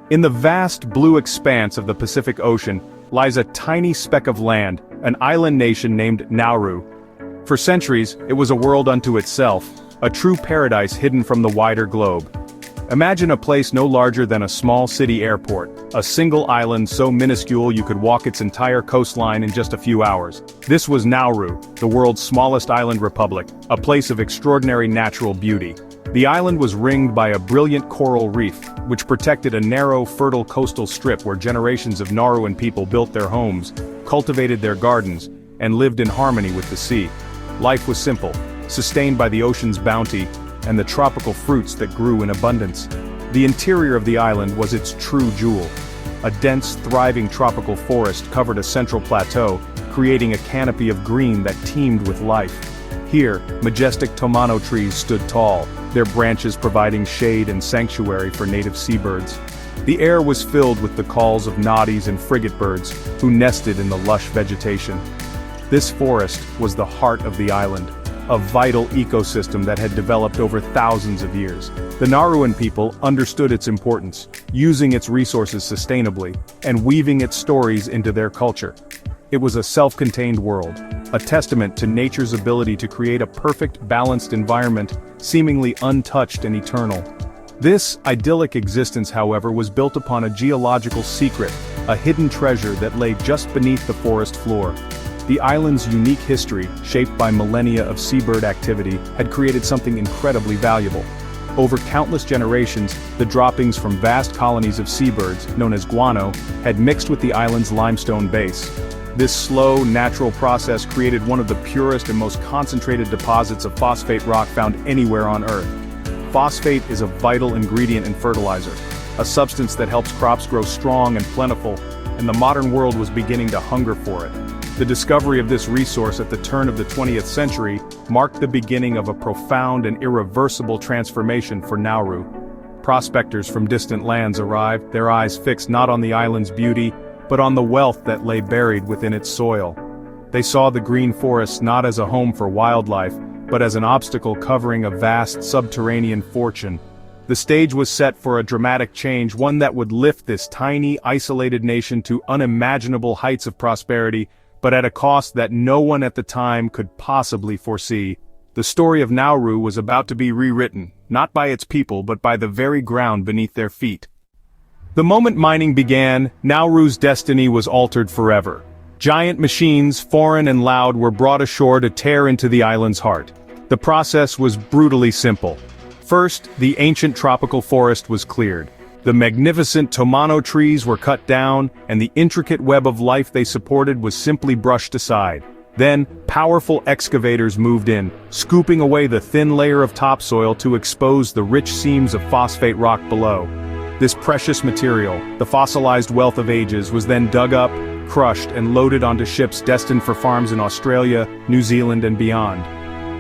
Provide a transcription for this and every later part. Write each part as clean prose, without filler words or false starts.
In the vast blue expanse of the Pacific Ocean lies a tiny speck of land, an island nation named Nauru. For centuries, it was a world unto itself, a true paradise hidden from the wider globe. Imagine a place no larger than a small city airport, a single island so minuscule you could walk its entire coastline in just a few hours. This was Nauru, the world's smallest island republic, a place of extraordinary natural beauty. The island was ringed by a brilliant coral reef, which protected a narrow, fertile coastal strip where generations of Nauruan people built their homes, cultivated their gardens, and lived in harmony with the sea. Life was simple, sustained by the ocean's bounty, and the tropical fruits that grew in abundance. The interior of the island was its true jewel. A dense, thriving tropical forest covered a central plateau, creating a canopy of green that teemed with life. Here, majestic tomano trees stood tall, their branches providing shade and sanctuary for native seabirds. The air was filled with the calls of noddies and frigate birds, who nested in the lush vegetation. This forest was the heart of the island, a vital ecosystem that had developed over thousands of years. The Nauruan people understood its importance, using its resources sustainably, and weaving its stories into their culture. It was a self-contained world, a testament to nature's ability to create a perfect, balanced environment, seemingly untouched and eternal. This idyllic existence, however, was built upon a geological secret, a hidden treasure that lay just beneath the forest floor. The island's unique history, shaped by millennia of seabird activity, had created something incredibly valuable. Over countless generations, the droppings from vast colonies of seabirds, known as guano, had mixed with the island's limestone base. This slow, natural process created one of the purest and most concentrated deposits of phosphate rock found anywhere on Earth. Phosphate is a vital ingredient in fertilizer, a substance that helps crops grow strong and plentiful, and the modern world was beginning to hunger for it. The discovery of this resource at the turn of the 20th century marked the beginning of a profound and irreversible transformation for Nauru. Prospectors from distant lands arrived, their eyes fixed not on the island's beauty, but on the wealth that lay buried within its soil. They saw the green forests not as a home for wildlife, but as an obstacle covering a vast subterranean fortune. The stage was set for a dramatic change, one that would lift this tiny, isolated nation to unimaginable heights of prosperity, but at a cost that no one at the time could possibly foresee. The story of Nauru was about to be rewritten, not by its people but by the very ground beneath their feet. The moment mining began, Nauru's destiny was altered forever. Giant machines, foreign and loud, were brought ashore to tear into the island's heart. The process was brutally simple. First, the ancient tropical forest was cleared. The magnificent tomano trees were cut down, and the intricate web of life they supported was simply brushed aside. Then, powerful excavators moved in, scooping away the thin layer of topsoil to expose the rich seams of phosphate rock below. This precious material, the fossilized wealth of ages, was then dug up, crushed, and loaded onto ships destined for farms in Australia, New Zealand, and beyond.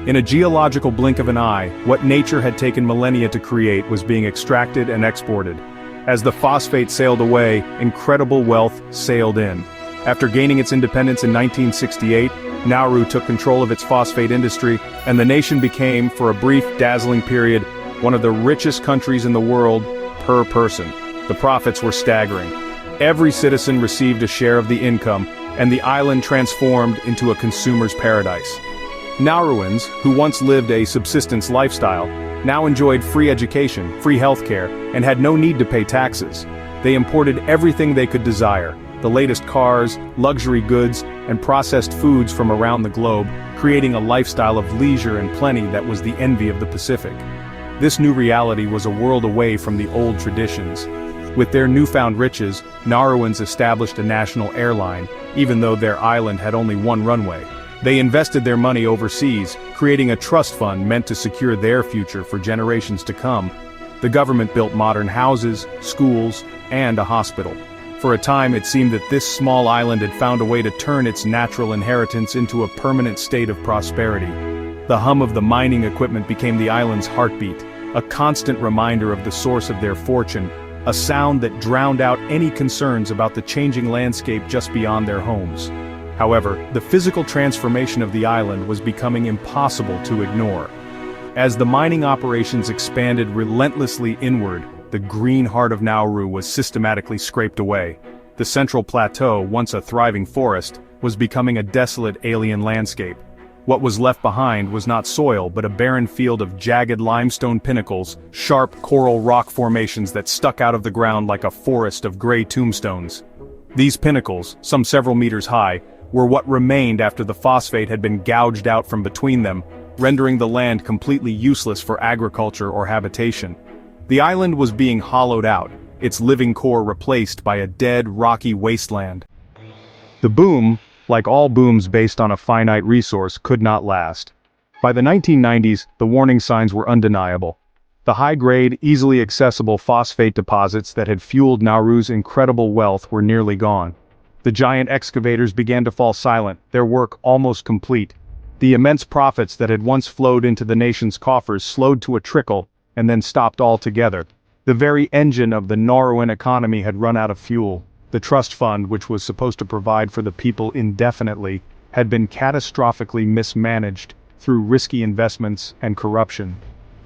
In a geological blink of an eye, what nature had taken millennia to create was being extracted and exported. As the phosphate sailed away, incredible wealth sailed in. After gaining its independence in 1968, Nauru took control of its phosphate industry, and the nation became, for a brief, dazzling period, one of the richest countries in the world per person. The profits were staggering. Every citizen received a share of the income, and the island transformed into a consumer's paradise. Nauruans, who once lived a subsistence lifestyle, now enjoyed free education, free healthcare, and had no need to pay taxes. They imported everything they could desire, the latest cars, luxury goods, and processed foods from around the globe, creating a lifestyle of leisure and plenty that was the envy of the Pacific. This new reality was a world away from the old traditions. With their newfound riches, Nauruans established a national airline, even though their island had only one runway. They invested their money overseas, creating a trust fund meant to secure their future for generations to come. The government built modern houses, schools, and a hospital. For a time it seemed that this small island had found a way to turn its natural inheritance into a permanent state of prosperity. The hum of the mining equipment became the island's heartbeat, a constant reminder of the source of their fortune, a sound that drowned out any concerns about the changing landscape just beyond their homes. However, the physical transformation of the island was becoming impossible to ignore. As the mining operations expanded relentlessly inward, the green heart of Nauru was systematically scraped away. The central plateau, once a thriving forest, was becoming a desolate alien landscape. What was left behind was not soil but a barren field of jagged limestone pinnacles, sharp coral rock formations that stuck out of the ground like a forest of gray tombstones. These pinnacles, some several meters high, were what remained after the phosphate had been gouged out from between them, rendering the land completely useless for agriculture or habitation. The island was being hollowed out, its living core replaced by a dead, rocky wasteland. The boom, like all booms based on a finite resource, could not last. By the 1990s, the warning signs were undeniable. The high-grade, easily accessible phosphate deposits that had fueled Nauru's incredible wealth were nearly gone. The giant excavators began to fall silent, their work almost complete. The immense profits that had once flowed into the nation's coffers slowed to a trickle, and then stopped altogether. The very engine of the Nauruan economy had run out of fuel. The trust fund, which was supposed to provide for the people indefinitely, had been catastrophically mismanaged through risky investments and corruption.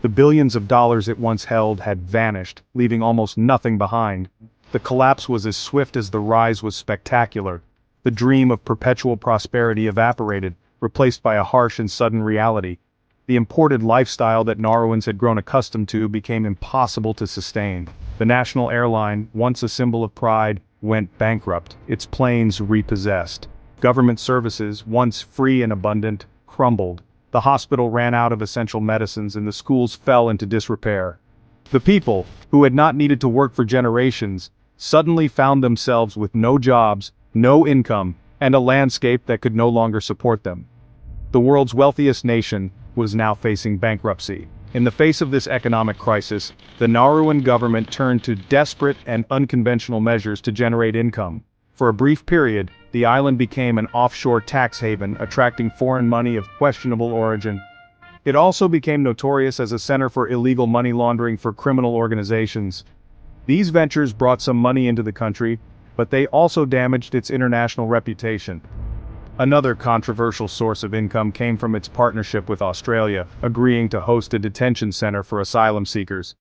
The billions of dollars it once held had vanished, leaving almost nothing behind. The collapse was as swift as the rise was spectacular. The dream of perpetual prosperity evaporated, replaced by a harsh and sudden reality. The imported lifestyle that Nauruans had grown accustomed to became impossible to sustain. The national airline, once a symbol of pride, went bankrupt, its planes repossessed. Government services, once free and abundant, crumbled. The hospital ran out of essential medicines and the schools fell into disrepair. The people, who had not needed to work for generations, suddenly found themselves with no jobs, no income, and a landscape that could no longer support them. The world's wealthiest nation was now facing bankruptcy. In the face of this economic crisis, the Nauruan government turned to desperate and unconventional measures to generate income. For a brief period, the island became an offshore tax haven, attracting foreign money of questionable origin. It also became notorious as a center for illegal money laundering for criminal organizations. These ventures brought some money into the country, but they also damaged its international reputation. Another controversial source of income came from its partnership with Australia, agreeing to host a detention center for asylum seekers.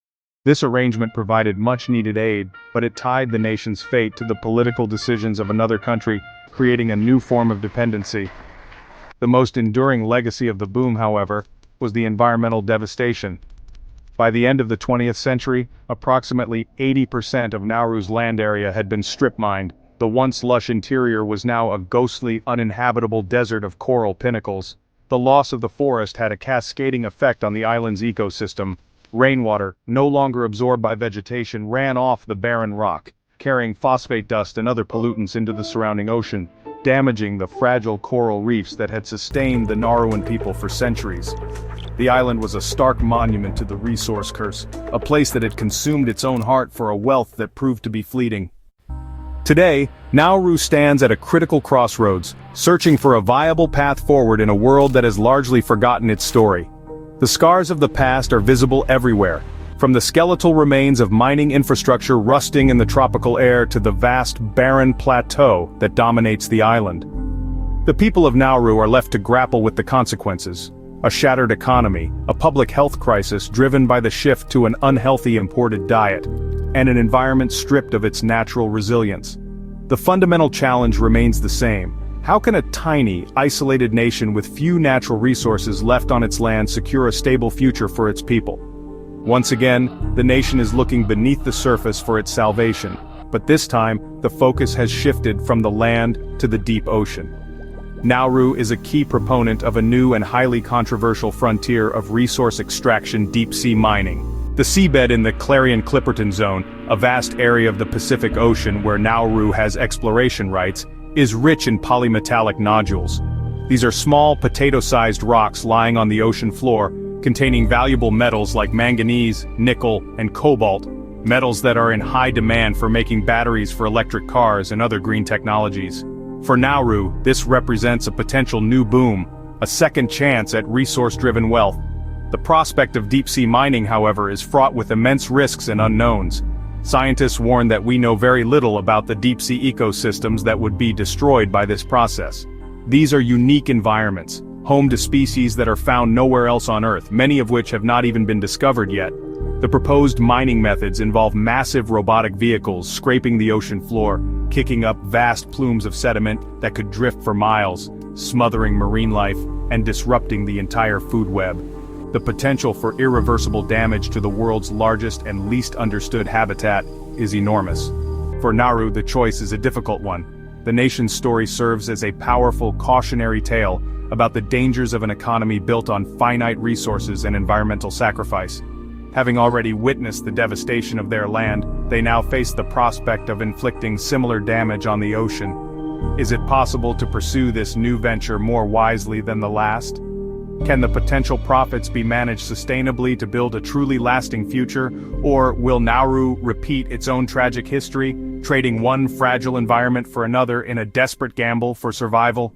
This arrangement provided much-needed aid, but it tied the nation's fate to the political decisions of another country, creating a new form of dependency. The most enduring legacy of the boom, however, was the environmental devastation. By the end of the 20th century, approximately 80% of Nauru's land area had been strip-mined. The once lush interior was now a ghostly, uninhabitable desert of coral pinnacles. The loss of the forest had a cascading effect on the island's ecosystem. Rainwater, no longer absorbed by vegetation, ran off the barren rock, carrying phosphate dust and other pollutants into the surrounding ocean, damaging the fragile coral reefs that had sustained the Nauruan people for centuries. The island was a stark monument to the resource curse, a place that had consumed its own heart for a wealth that proved to be fleeting. Today, Nauru stands at a critical crossroads, searching for a viable path forward in a world that has largely forgotten its story. The scars of the past are visible everywhere, from the skeletal remains of mining infrastructure rusting in the tropical air to the vast, barren plateau that dominates the island. The people of Nauru are left to grapple with the consequences: a shattered economy, a public health crisis driven by the shift to an unhealthy imported diet, and an environment stripped of its natural resilience. The fundamental challenge remains the same. How can a tiny, isolated nation with few natural resources left on its land secure a stable future for its people? Once again, the nation is looking beneath the surface for its salvation, but this time, the focus has shifted from the land to the deep ocean. Nauru is a key proponent of a new and highly controversial frontier of resource extraction: deep-sea mining. The seabed in the Clarion-Clipperton Zone, a vast area of the Pacific Ocean where Nauru has exploration rights, is rich in polymetallic nodules. These are small, potato-sized rocks lying on the ocean floor, containing valuable metals like manganese, nickel, and cobalt, metals that are in high demand for making batteries for electric cars and other green technologies. For Nauru, this represents a potential new boom, a second chance at resource-driven wealth. The prospect of deep-sea mining, however, is fraught with immense risks and unknowns. Scientists warn that we know very little about the deep-sea ecosystems that would be destroyed by this process. These are unique environments, home to species that are found nowhere else on Earth, many of which have not even been discovered yet. The proposed mining methods involve massive robotic vehicles scraping the ocean floor, kicking up vast plumes of sediment that could drift for miles, smothering marine life and disrupting the entire food web. The potential for irreversible damage to the world's largest and least understood habitat is enormous. For Nauru, the choice is a difficult one. The nation's story serves as a powerful cautionary tale about the dangers of an economy built on finite resources and environmental sacrifice. Having already witnessed the devastation of their land, they now face the prospect of inflicting similar damage on the ocean. Is it possible to pursue this new venture more wisely than the last? Can the potential profits be managed sustainably to build a truly lasting future, or will Nauru repeat its own tragic history, trading one fragile environment for another in a desperate gamble for survival?